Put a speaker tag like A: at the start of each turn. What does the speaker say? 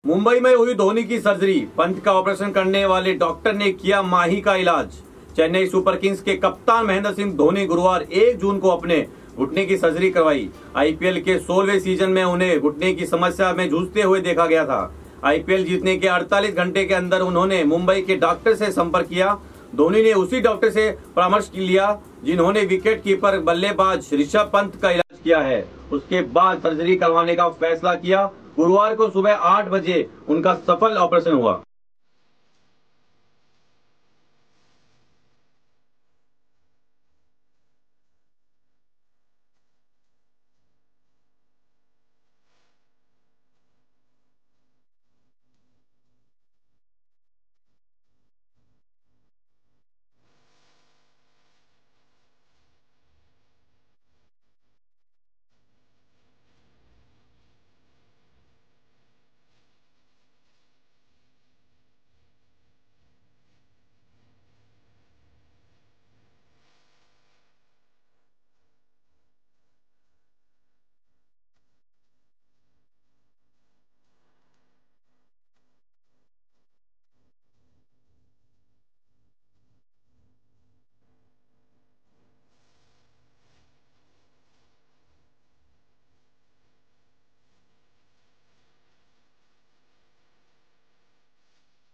A: मुंबई में हुई धोनी की सर्जरी, पंत का ऑपरेशन करने वाले डॉक्टर ने किया माही का इलाज। चेन्नई सुपर किंग्स के कप्तान महेंद्र सिंह धोनी गुरुवार 1 जून को अपने घुटने की सर्जरी करवाई। आईपीएल के 16वें सीजन में उन्हें घुटने की समस्या में जूझते हुए देखा गया था। आईपीएल जीतने के 48 घंटे के अंदर उन्होंने मुंबई के डॉक्टर से संपर्क किया। धोनी ने उसी डॉक्टर से परामर्श लिया जिन्होंने विकेट कीपर बल्लेबाज ऋषभ पंत का इलाज किया है। उसके बाद सर्जरी करवाने का फैसला किया। गुरुवार को सुबह 8 बजे उनका सफल ऑपरेशन हुआ।